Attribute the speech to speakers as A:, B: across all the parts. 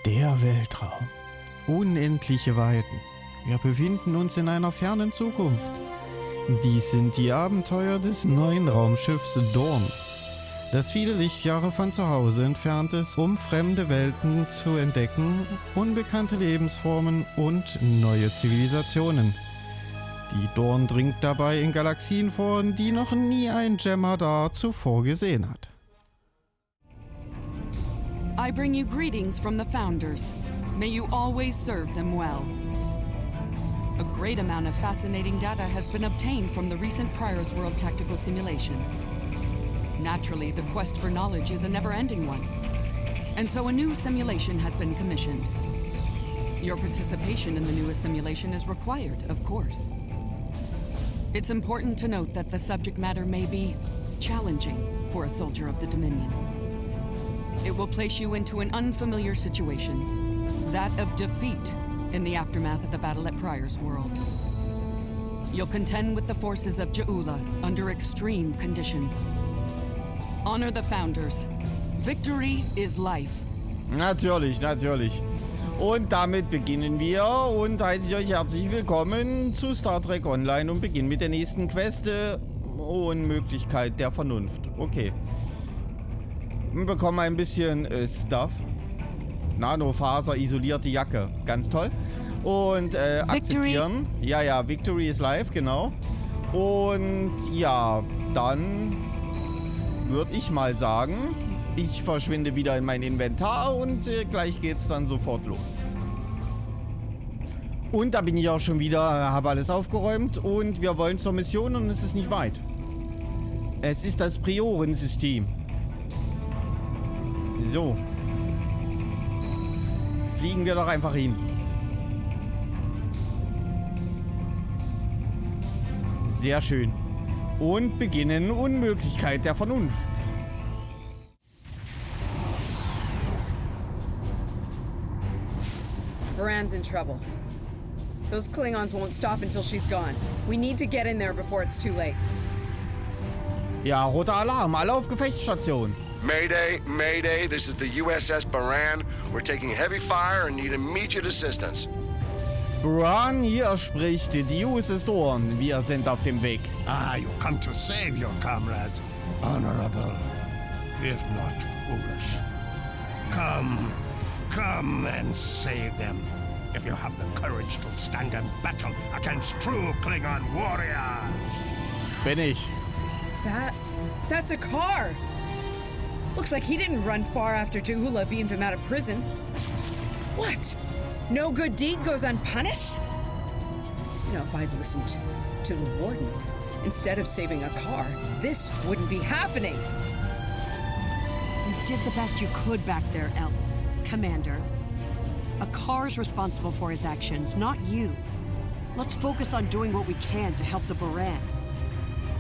A: Der Weltraum. Unendliche Weiten. Wir befinden uns in einer fernen Zukunft. Dies sind die Abenteuer des neuen Raumschiffs Dawn, das viele Lichtjahre von zu Hause entfernt ist, um fremde Welten zu entdecken, unbekannte Lebensformen und neue Zivilisationen. Die Dawn dringt dabei in Galaxien vor, die noch nie ein Jem'Hadar zuvor gesehen hat.
B: I bring you greetings from the Founders. May you always serve them well. A great amount of fascinating data has been obtained from the recent Prior's World tactical simulation. Naturally, the quest for knowledge is a never-ending one, and so a new simulation has been commissioned. Your participation in the newest simulation is required, of course. It's important to note that the subject matter may be challenging for a soldier of the Dominion. It will place you into an unfamiliar situation, that of defeat in the aftermath of the battle at Prior's World. You'll contend with the forces of Ja'ula under extreme conditions. Honor the Founders. Victory is life.
A: Natürlich, natürlich. Und damit beginnen wir und heiße ich euch herzlich willkommen zu Star Trek Online und beginnen mit der nächsten Quest. Unmöglichkeit der Vernunft. Okay. Wir bekommen ein bisschen Stuff. Nanofaser isolierte Jacke. Ganz toll. Und akzeptieren. Ja, ja, Victory is life, genau. Und ja, dann würde ich mal sagen, ich verschwinde wieder in mein Inventar und gleich geht's dann sofort los. Und da bin ich auch schon wieder, habe alles aufgeräumt und wir wollen zur Mission und es ist nicht weit. Es ist das Priorensystem. So. Fliegen wir doch einfach hin. Sehr schön. Und beginnen Unmöglichkeit der Vernunft.
C: Varan's in trouble. Those Klingons won't stop until she's gone. We need to get in there before it's too late.
A: Ja, roter Alarm. Alle auf Gefechtsstation.
D: Mayday, Mayday, this is the USS Baran. We're taking heavy fire and need immediate assistance.
A: Bran, hier spricht die USS Dawn. Wir sind auf dem Weg.
E: You come to save your comrades, honorable, if not foolish. Come and save them, if you have the courage to stand in battle against true Klingon warriors.
A: Bin ich.
C: That's a car! Looks like he didn't run far after Ja'ula beamed him out of prison. What? No good deed goes unpunished? You know, if I'd listened to the warden instead of saving a car, this wouldn't be happening.
F: You did the best you could back there, Commander. A car's responsible for his actions, not you. Let's focus on doing what we can to help the Baran.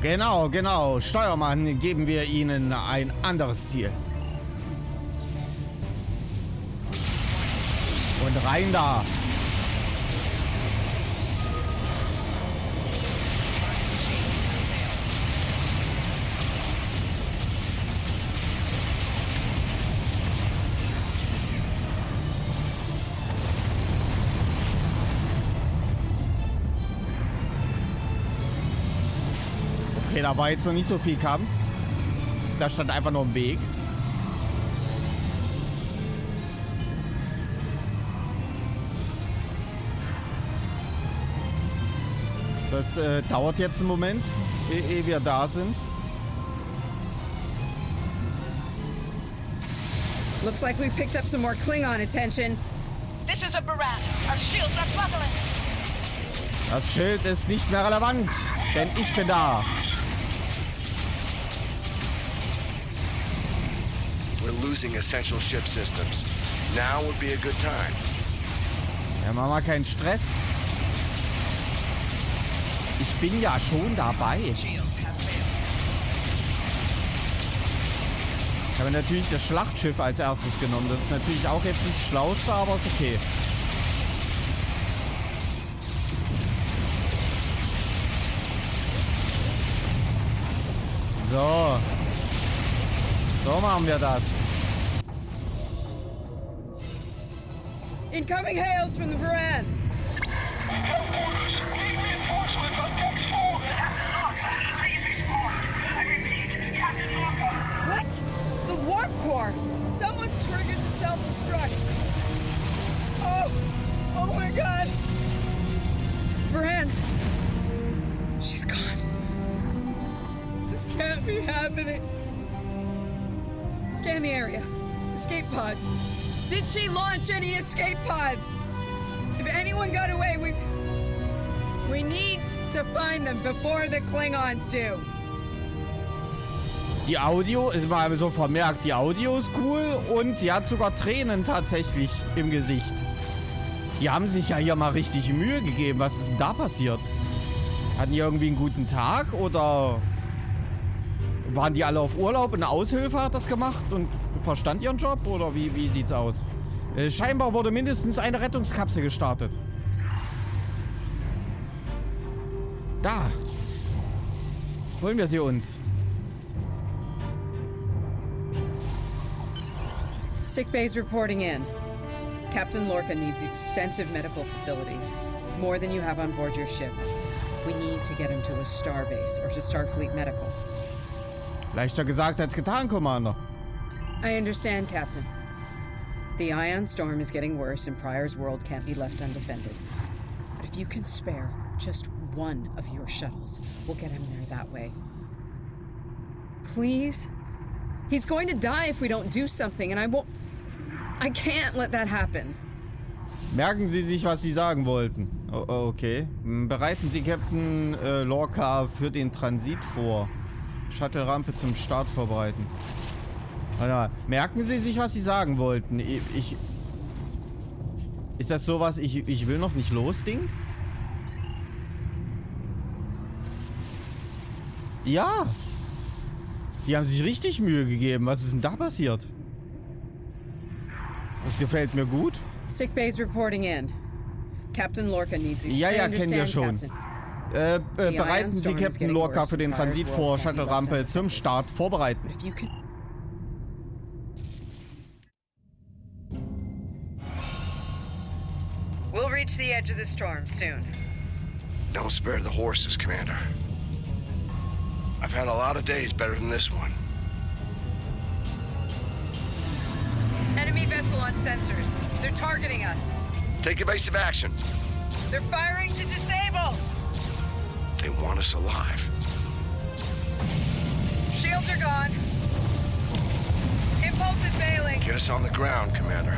A: Genau, genau. Steuermann, geben wir ihnen ein anderes Ziel. Und rein da. Okay, da war jetzt noch nicht so viel Kampf. Da stand einfach nur im Weg. Das dauert jetzt einen Moment, ehe wir da sind.
C: Looks like we picked up some more Klingon attention.
G: This is the Baran. Our shields are buckling.
A: Das Schild ist nicht mehr relevant, denn ich bin da.
D: We're losing essential ship systems. Now would be a good time.
A: Ja, mach mal keinen Stress. Ich bin ja schon dabei. Ich habe natürlich das Schlachtschiff als erstes genommen. Das ist natürlich auch jetzt nicht das Schlauste, aber ist okay. So. So machen wir das.
C: Incoming hails from the Baran. What? The warp core! Someone's triggered the self-destruct. Oh my god! Baran! She's gone. This can't be happening. Scan the area. Escape pods. Did she launch any escape pods? If anyone got away, we need to find them before the Klingons do.
A: Die Audio ist mal so vermerkt. Die Audio ist cool und sie hat sogar Tränen tatsächlich im Gesicht. Die haben sich ja hier mal richtig Mühe gegeben. Was ist denn da passiert? Hatten die irgendwie einen guten Tag oder waren die alle auf Urlaub? Eine Aushilfe hat das gemacht und verstand ihren Job oder wie sieht's aus? Scheinbar wurde mindestens eine Rettungskapsel gestartet. Da. Holen wir sie uns.
C: Sick bay's reporting in. Captain Lorca needs extensive medical facilities. More than you have on board your ship. We need to get him to a starbase or to Starfleet Medical.
A: Leichter gesagt als getan, Commander.
C: I understand, Captain. The ion storm is getting worse and Pryor's world can't be left undefended. But if you can spare just one of your shuttles, we'll get him there that way. Please? He's going to die if we don't do something, and I can't let that happen.
A: Merken Sie sich, was Sie sagen wollten. Okay. Bereiten Sie Captain Lorca für den Transit vor. Shuttle-Rampe zum Start vorbereiten. Warte, merken Sie sich, was Sie sagen wollten. Ist das sowas, ich will noch nicht los, Ding? Ja. Die haben sich richtig Mühe gegeben. Was ist denn da passiert? Das gefällt mir gut.
C: Sick bay's reporting in. Captain Lorca needs you.
A: Ja, kennen wir schon. Bereiten Sie Captain Lorca für den Transit vor. Shuttle-Rampe zum Start vorbereiten.
C: We'll reach the edge of the storm soon.
D: Don't spare the horses, Commander. I've had a lot of days better than this one.
C: Enemy vessel on sensors. They're targeting us.
D: Take evasive action.
C: They're firing to disable.
D: They want us alive.
C: Shields are gone. Impulse is failing.
D: Get us on the ground, Commander.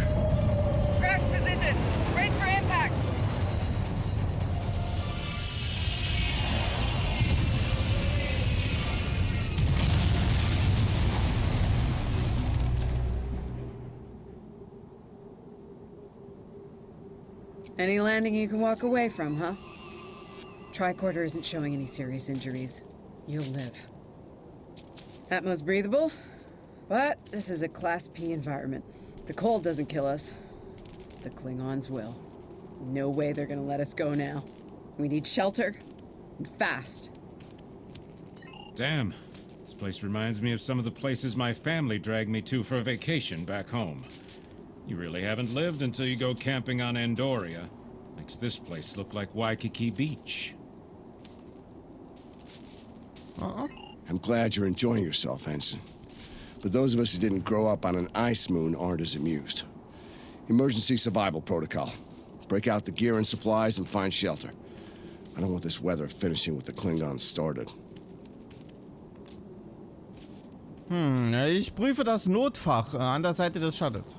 C: Crash position. Brace for impact. Any landing you can walk away from, huh? Tricorder isn't showing any serious injuries. You'll live. Atmos breathable, but this is a Class P environment. The cold doesn't kill us. The Klingons will. No way they're gonna let us go now. We need shelter, and fast.
H: Damn. This place reminds me of some of the places my family dragged me to for a vacation back home. You really haven't lived until you go camping on Andoria. Makes this place look like Waikiki Beach.
D: I'm glad you're enjoying yourself, Ensign. But those of us who didn't grow up on an ice moon aren't as amused. Emergency survival protocol. Break out the gear and supplies and find shelter. I don't want this weather finishing with the Klingons started.
A: Ich prüfe das Notfach an der Seite des Shuttles.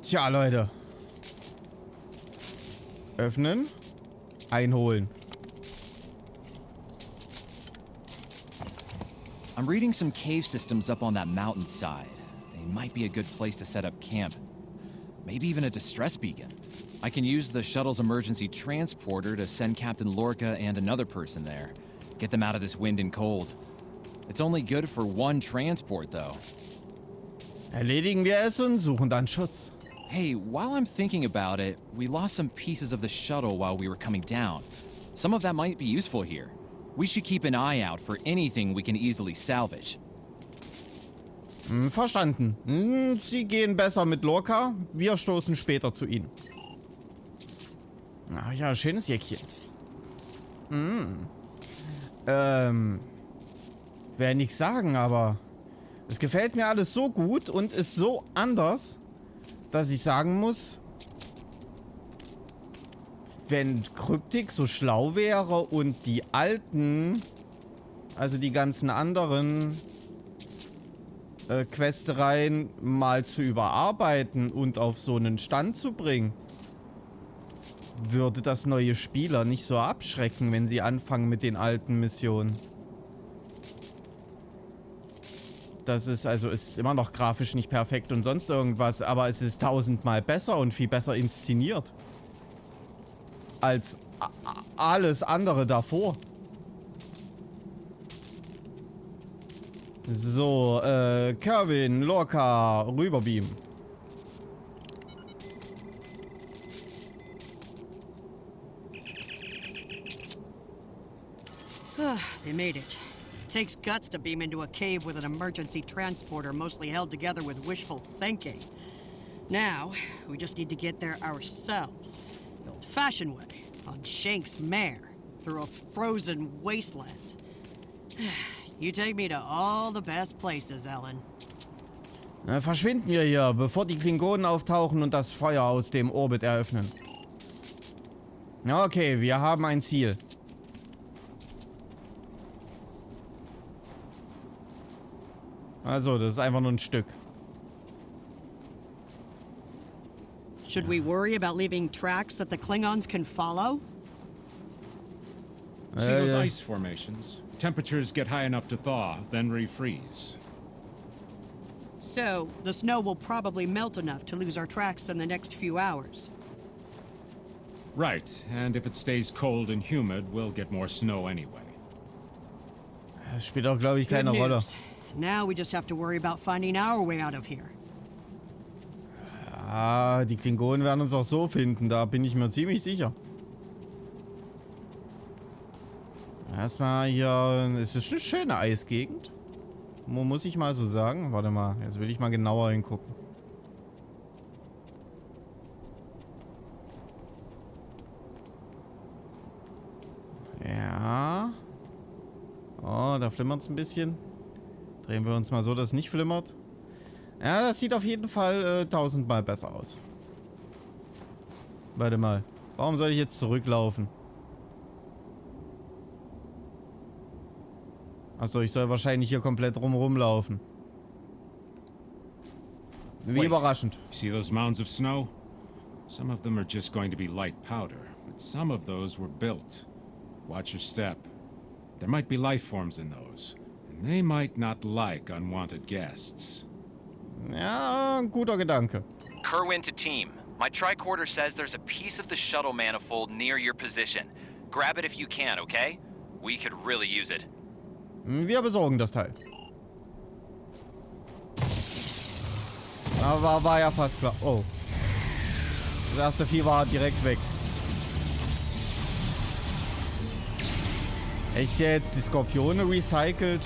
A: Tja, Leute. Öffnen. Einholen.
I: I'm reading some cave systems up on that mountainside. They might be a good place to set up camp. Maybe even a distress beacon. I can use the shuttle's emergency transporter to send Captain Lorca and another person there. Get them out of this wind and cold. It's only good for one transport, though.
A: Erledigen wir es und suchen dann Schutz.
I: Hey, while I'm thinking about it, we lost some pieces of the shuttle while we were coming down. Some of that might be useful here. We should keep an eye out for anything we can easily salvage.
A: Verstanden. Sie gehen besser mit Lorca. Wir stoßen später zu ihnen. Ach ja, schönes Jäckchen. Werde nicht sagen, aber es gefällt mir alles so gut und ist so anders, dass ich sagen muss, wenn Kryptik so schlau wäre und die alten, also die ganzen anderen Questereien mal zu überarbeiten und auf so einen Stand zu bringen, würde das neue Spieler nicht so abschrecken, wenn sie anfangen mit den alten Missionen. Das ist also, ist immer noch grafisch nicht perfekt und sonst irgendwas, aber es ist 1000-mal besser und viel besser inszeniert als alles andere davor. So, Kerwin, Lorca, rüberbeamen.
F: They made it. Takes guts to beam into a cave with an emergency transporter mostly held together with wishful thinking. Now, we just need to get there ourselves. The old-fashioned way, on Shank's mare, through a frozen wasteland. You take me to all the best places, Ellen.
A: Verschwinden wir hier, bevor die Klingonen auftauchen und das Feuer aus dem Orbit eröffnen. Okay, wir haben ein Ziel. Also, das ist einfach nur ein Stück.
F: Should we worry about leaving tracks that the Klingons can follow?
H: See those ice formations? Temperatures get high enough to thaw, then refreeze.
F: So, the snow will probably melt enough to lose our tracks in the next few hours.
H: Right, and if it stays cold and humid, we'll get more snow anyway.
A: Das spielt auch, glaube ich, keine Rolle.
F: Now we just have to worry about finding our way out of here.
A: Ah, die Klingonen werden uns auch so finden, da bin ich mir ziemlich sicher. Erstmal hier, es ist eine schöne Eisgegend. Muss ich mal so sagen. Warte mal, jetzt will ich mal genauer hingucken. Ja. Oh, da flimmert es ein bisschen. Drehen wir uns mal so, dass es nicht flimmert. Ja, das sieht auf jeden Fall 1000-mal besser aus. Warte mal. Warum soll ich jetzt zurücklaufen? Achso, ich soll wahrscheinlich hier komplett rumlaufen. Wie überraschend.
H: See those mounds of snow? Some of them are just going to be light powder, but some of those were built. Watch your step. There might be life forms in those, and they might not like unwanted guests.
A: Ja, ein guter Gedanke.
I: Kerwin to team. My tricorder says there's a piece of the shuttle manifold near your position. Grab it if you can, okay? We could really use it.
A: Wir besorgen das Teil. Aber war ja fast klar. Oh. Das erste Vieh war direkt weg. Echt jetzt? Die Skorpione recycelt?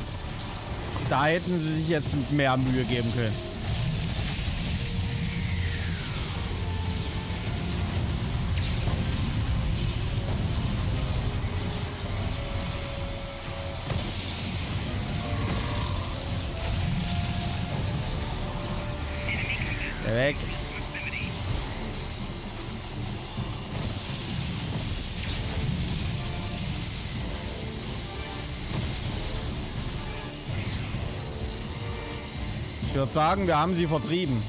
A: Da hätten sie sich jetzt mehr Mühe geben können. Weg. Ich würde sagen, wir haben sie vertrieben.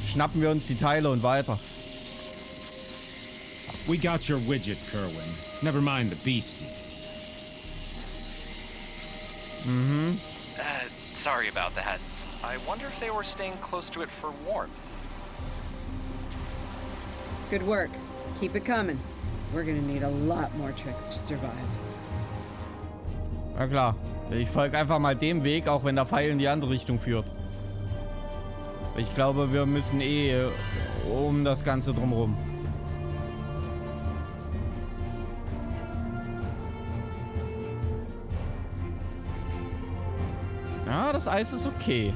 A: Schnappen wir uns die Teile und weiter.
H: We got your widget, Kerwin. Never mind the beasties.
I: Sorry about that. I wonder if they were staying close to it for warmth.
C: Good work. Keep it coming. We're gonna need a lot more tricks to survive.
A: Na klar. Ich folge einfach mal dem Weg, auch wenn der Pfeil in die andere Richtung führt. Ich glaube, wir müssen um das Ganze drumherum. Ja, das Eis ist okay.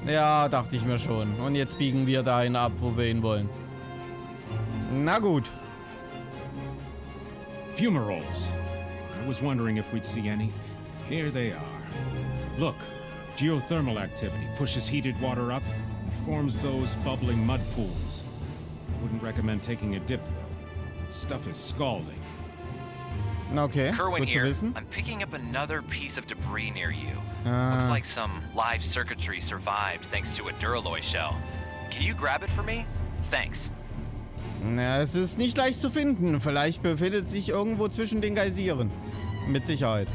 A: Ja, dachte ich mir schon. Und jetzt biegen wir dahin ab, wo wir hin wollen. Na gut.
H: Fumaroles. I was wondering if we'd see any. Here they are. Look, geothermal activity pushes heated water up and forms those bubbling mud pools. Wouldn't recommend taking a dip though. That stuff is scalding.
A: Okay,
I: Kerwin
A: gut zu
I: here.
A: wissen.
I: I'm picking up another piece of debris near you. Looks like some live circuitry survived thanks to a Duralloy shell. Can you grab it for me? Thanks.
A: Na, es ist nicht leicht zu finden. Vielleicht befindet sich irgendwo zwischen den Geysiren. Mit Sicherheit.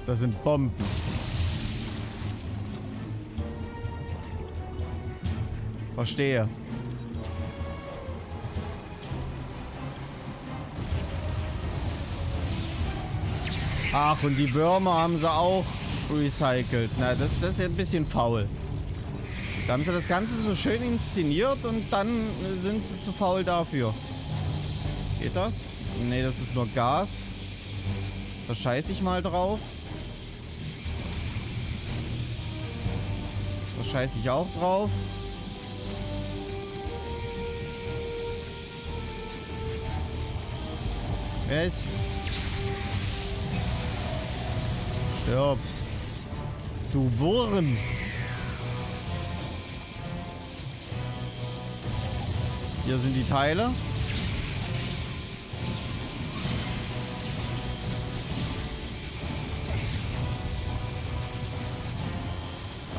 A: Das sind Bomben. Verstehe. Ach, und die Würmer haben sie auch recycelt. Na, das ist ja ein bisschen faul. Da haben sie das Ganze so schön inszeniert und dann sind sie zu faul dafür. Geht das? Nee, das ist nur Gas. Da scheiße ich mal drauf. Da scheiße ich auch drauf. Wer ist? Stirb. Du Wurm. Hier sind die Teile.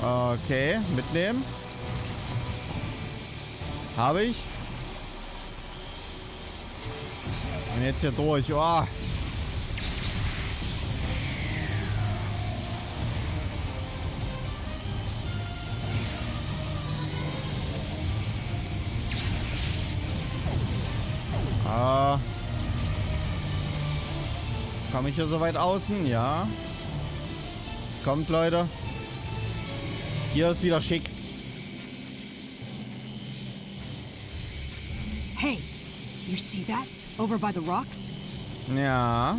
A: Okay, mitnehmen. Habe ich. Und jetzt hier durch. Oh. Komme ich hier so weit außen? Ja. Kommt, Leute. Hier ist wieder schick.
F: Hey, you see that? Over by the rocks?
A: Ja.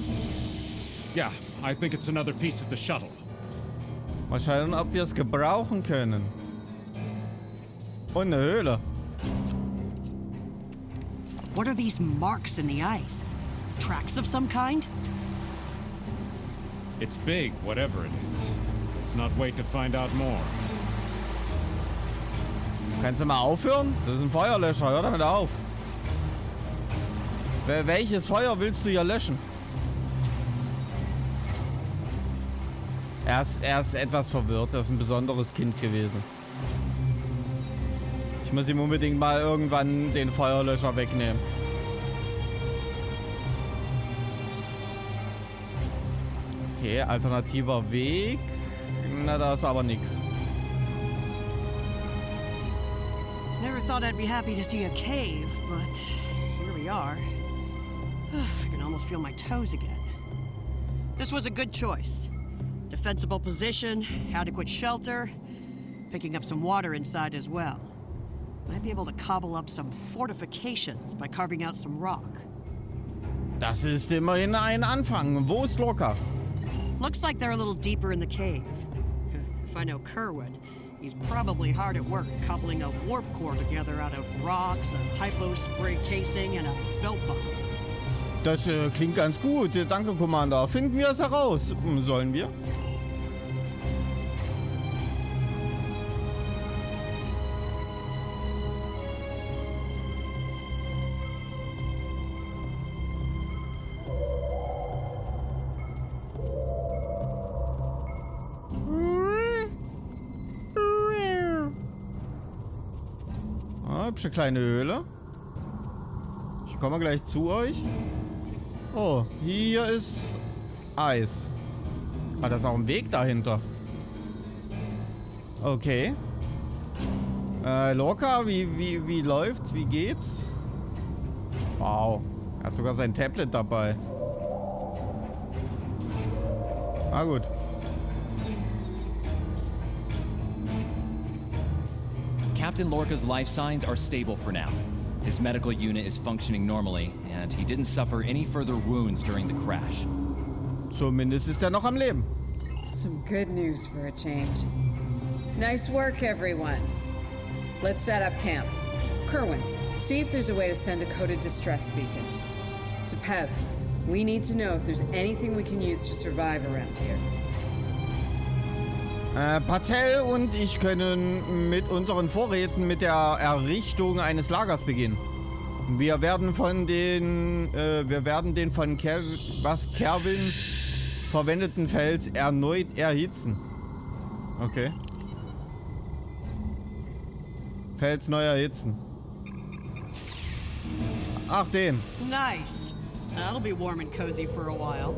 H: Yeah, I think it's another piece of the shuttle.
A: Mal schauen, ob wir es gebrauchen können. Und eine Höhle.
F: What are these marks in the ice? Tracks of some kind?
H: It's big, whatever it is. Let's not wait to find out more.
A: Kannst du mal aufhören? Das ist ein Feuerlöscher. Hör damit auf. Welches Feuer willst du hier löschen? Er ist etwas verwirrt. Er ist ein besonderes Kind gewesen. Ich muss ihm unbedingt mal irgendwann den Feuerlöscher wegnehmen. Okay, alternativer Weg. Na, da ist aber nichts.
F: Never thought I'd be happy to see a cave, but here we are. I can almost feel my toes again. This was a good choice. Defensible position, adequate shelter, picking up some water inside as well. Might be able to cobble up some fortifications by carving out some rock.
A: Das ist immerhin ein Anfang. Wo ist Lorca?
F: Looks like they're a little deeper in the cave. If I know Kerwin, he's probably hard at work cobbling a warp core together out of rocks, a hypo-spray casing, and a belt buckle.
A: Das klingt ganz gut. Danke, Commander. Finden wir es heraus. Sollen wir? Hübsche kleine Höhle. Ich komme gleich zu euch. Oh, hier ist Eis. Ah, da ist auch ein Weg dahinter. Okay. Lorca, wie läuft's? Wie geht's? Wow. Er hat sogar sein Tablet dabei. Na gut.
I: Captain Lorca's life signs are stable for now. His medical unit is functioning normally, and he didn't suffer any further wounds during the crash.
A: Zumindest ist er noch am Leben.
C: Some good news for a change. Nice work, everyone. Let's set up camp. Kerwin, see if there's a way to send a coded distress beacon. To Pev, we need to know if there's anything we can use to survive around here.
A: Patel und ich können mit unseren Vorräten mit der Errichtung eines Lagers beginnen. Wir werden den von Kerwin verwendeten Fels erneut erhitzen. Okay. Fels neu erhitzen. Ach, den.
F: Nice. That'll be warm and cozy for a while.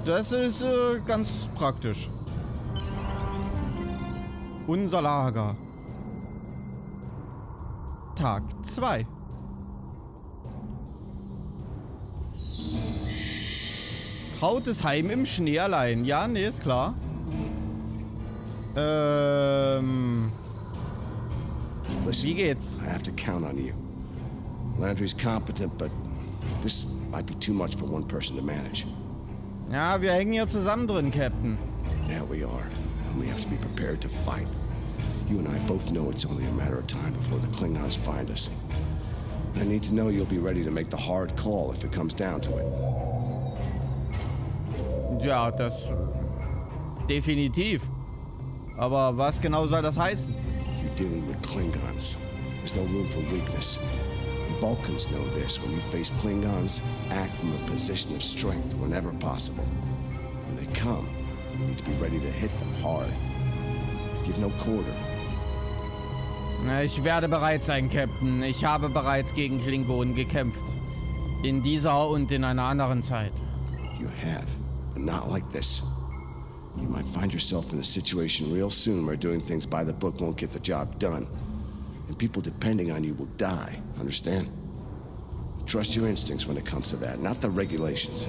A: Das ist ganz praktisch. Unser Lager. Tag 2. Trautes Heim im Schnee allein. Ja, nee, ist klar. Wie geht's?
D: I have to count on you. Landry's competent, but this might be too much for one person to manage.
A: Ja, wir hängen hier zusammen drin, Captain.
D: Yeah, we are. And we have to be prepared to fight. You and I both know it's only a matter of time before the Klingons find us. I need to know you'll be ready to make the hard call if it comes down to it.
A: Ja, das definitiv. Aber was genau soll das heißen?
D: You're dealing with Klingons. There's no room for weakness. The Vulcans know this. When you face Klingons, act from a position of strength whenever possible. When they come, you need to be ready to hit them hard. Give no quarter.
A: Ich werde bereit sein, Captain. Ich habe bereits gegen Klingonen gekämpft. In dieser und in einer anderen Zeit.
D: You have, but not like this. You might find yourself in a situation real soon where doing things by the book won't get the job done. And people depending on you will die, understand? Trust your instincts when it comes to that, not the regulations.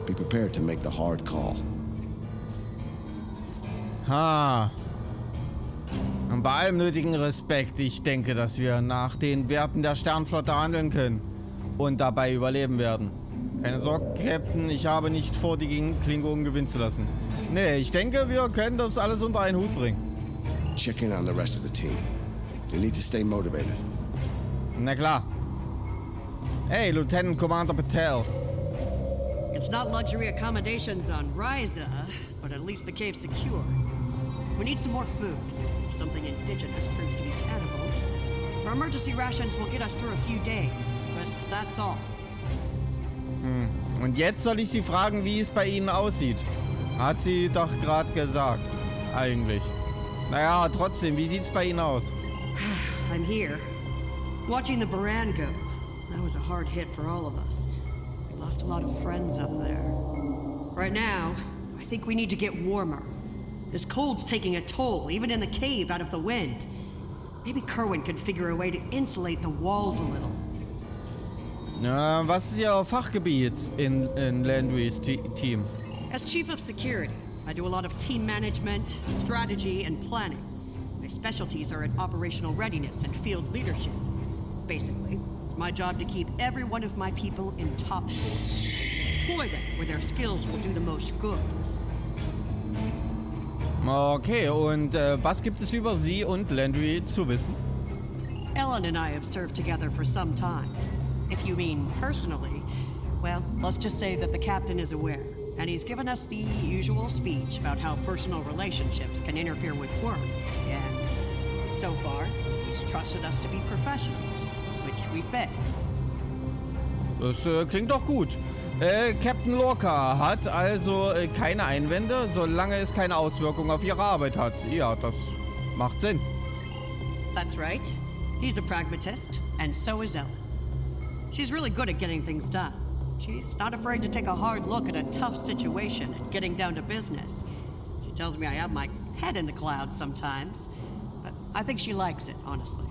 D: Be prepared to make the hard call.
A: Ha. Und bei allem nötigen Respekt, ich denke, dass wir nach den Werten der Sternflotte handeln können und dabei überleben werden. Keine Sorge, Captain, ich habe nicht vor, die Klingonen gewinnen zu lassen. Nee, ich denke, wir können das alles unter einen Hut bringen.
D: Check in on the rest of the team. They need to stay motivated.
A: Na klar. Hey, Lieutenant Commander Patel.
F: It's not luxury accommodations on Ryza, but at least the cave's secure. We need some more food. If something indigenous proves to be edible. Our emergency rations will get us through a few days, but that's all.
A: Und jetzt soll ich Sie fragen, wie es bei Ihnen aussieht. Hat sie doch gerade gesagt. Eigentlich. Naja, trotzdem, wie sieht's bei Ihnen aus?
F: I'm here. Watching the Baran go. That was a hard hit for all of us. We lost a lot of friends up there. Right now, I think we need to get warmer. This cold's taking a toll, even in the cave out of the wind. Maybe Kerwin could figure a way to insulate the walls a little.
A: Na, was ist Ihr Fachgebiet in Landrys Team?
F: As Chief of Security, I do a lot of team management, strategy, and planning. My specialties are in operational readiness and field leadership. Basically, it's my job to keep every one of my people in top form. Deploy them where their skills will do the most good.
A: Okay, und was gibt es über Sie und Landry zu wissen?
F: Ellen and I have served together for some time. If you mean personally, well, let's just say that the captain is aware, and he's given us the usual speech about how personal relationships can interfere with work, and so far, he's trusted us to be professional, which we've been.
A: Das klingt doch gut. Captain Lorca hat also keine Einwände, solange es keine Auswirkungen auf ihre Arbeit hat. Ja, das macht Sinn.
F: That's right. He's a pragmatist, and so is Ellen. She's really good at getting things done. She's not afraid to take a hard look at a tough situation and getting down to business. She tells me I have my head in the clouds sometimes, but I think she likes it, honestly.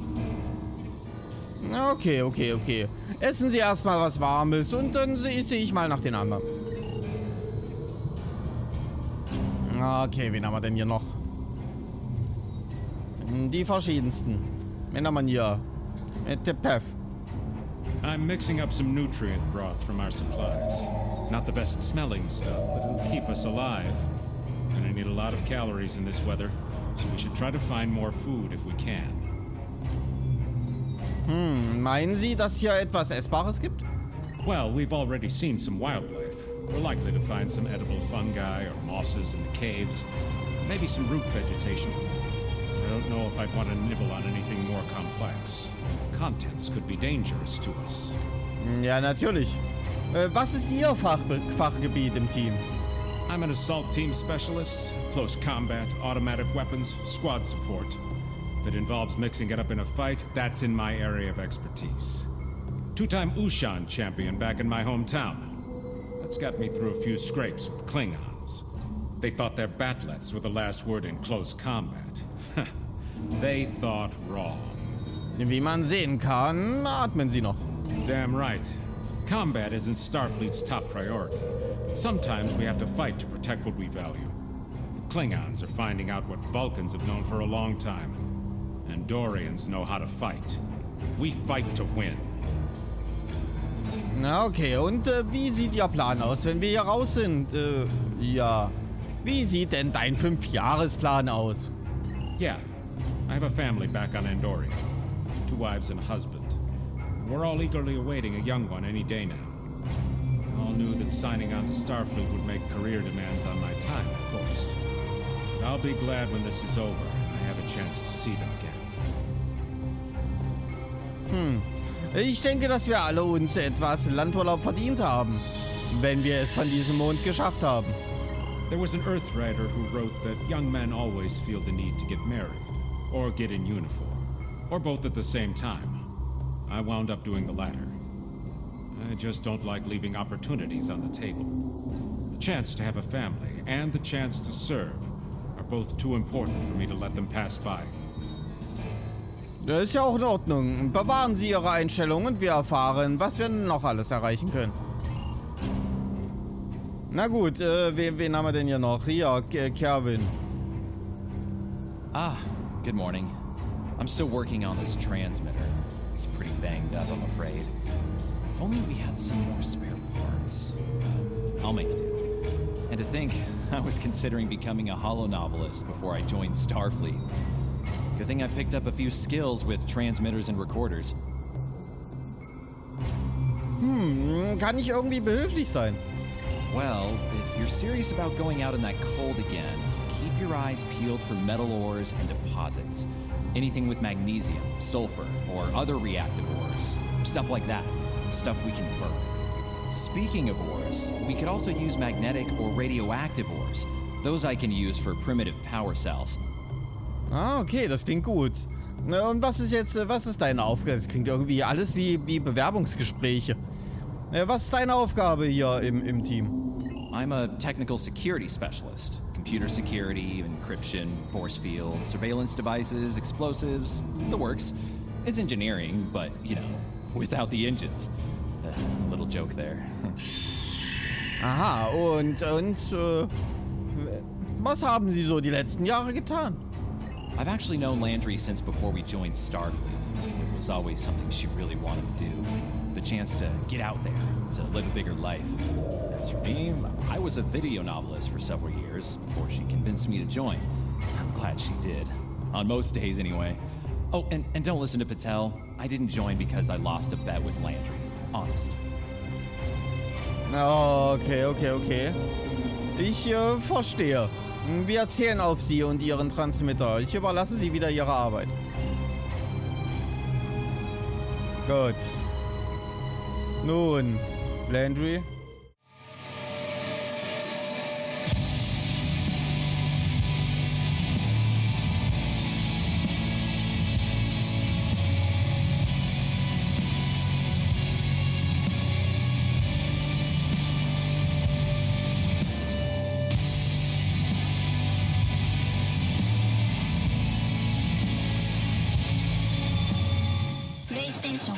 A: Okay. Essen Sie erstmal was Warmes und dann sehe ich mal nach den anderen. Okay, wen haben wir denn hier noch? Die verschiedensten. Männermanier. Mit Pef.
H: I'm mixing up some nutrient broth from our supplies. Not the best smelling stuff, but it'll keep us alive. Gonna need a lot of calories in this weather, so we should try to find more food if we can.
A: Meinen Sie, dass hier etwas Essbares gibt?
H: Well, we've already seen some wildlife. We're likely to find some edible fungi or mosses in the caves. Maybe some root vegetation. I don't know if I'd want to nibble on anything more complex. Contents could be dangerous to us.
A: Ja, natürlich. Was ist Ihr Fachgebiet im Team?
H: I'm an assault team specialist, close combat, automatic weapons, squad support. If it involves mixing it up in a fight, that's in my area of expertise. Two-time Ushan champion back in my hometown. That's got me through a few scrapes with Klingons. They thought their batlets were the last word in close combat. They thought wrong.
A: Wie man sehen kann, atmen Sie noch.
H: Damn right. Combat isn't Starfleet's top priority. Sometimes we have to fight to protect what we value. The Klingons are finding out what Vulcans have known for a long time. Andorians know how to fight. We fight to win.
A: Na okay, und wie sieht Ihr Plan aus, wenn wir hier raus sind? Ja. Wie sieht denn dein 5-Jahresplan aus?
H: Yeah, I have a family back on Andoria. 2 wives and a husband. We're all eagerly awaiting a young one any day now. We all knew that signing on to Starfleet would make career demands on my time, of course. But I'll be glad when this is over and I have a chance to see them again.
A: Ich denke, dass wir alle uns etwas Landurlaub verdient haben, wenn wir es von diesem Mond geschafft haben.
H: There was an Earthrider who wrote that young men always feel the need to get married, or get in uniform, or both at the same time. I wound up doing the latter. I just don't like leaving opportunities on the table. The chance to have a family and the chance to serve are both too important for me to let them pass by.
A: Das ist ja auch in Ordnung. Bewahren Sie Ihre Einstellung und wir erfahren, was wir noch alles erreichen können. Na gut, wen haben wir denn hier noch? Hier, Kevin.
I: Ah, good morning. I'm still working on this transmitter. It's pretty banged up, I'm afraid. If only we had some more spare parts. I'll make do. And to think, I was considering becoming a holo-novelist before I joined Starfleet. Good thing I picked up a few skills with transmitters and recorders.
A: Kann ich irgendwie behilflich sein?
I: Well, if you're serious about going out in that cold again, keep your eyes peeled for metal ores and deposits. Anything with magnesium, sulfur, or other reactive ores. Stuff like that. Stuff we can burn. Speaking of ores, we could also use magnetic or radioactive ores. Those I can use for primitive power cells.
A: Ah, okay, das klingt gut. Und was ist deine Aufgabe? Das klingt irgendwie alles wie Bewerbungsgespräche. Was ist deine Aufgabe hier im Team?
I: I'm a technical security specialist. Computer security, encryption, force field, surveillance devices, explosives, the works. It's engineering, but, you know, without the engines. Little joke there.
A: Aha, und was haben Sie so die letzten Jahre getan?
I: I've actually known Landry since before we joined Starfleet. It was always something she really wanted to do. The chance to get out there, to live a bigger life. As for me, I was a video novelist for several years before she convinced me to join. I'm glad she did. On most days, anyway. Oh, and don't listen to Patel. I didn't join because I lost a bet with Landry. Honest.
A: Okay. Ich verstehe. Wir erzählen auf Sie und Ihren Transmitter. Ich überlasse Sie wieder Ihrer Arbeit. Gut. Nun, Landry.
J: PlayStation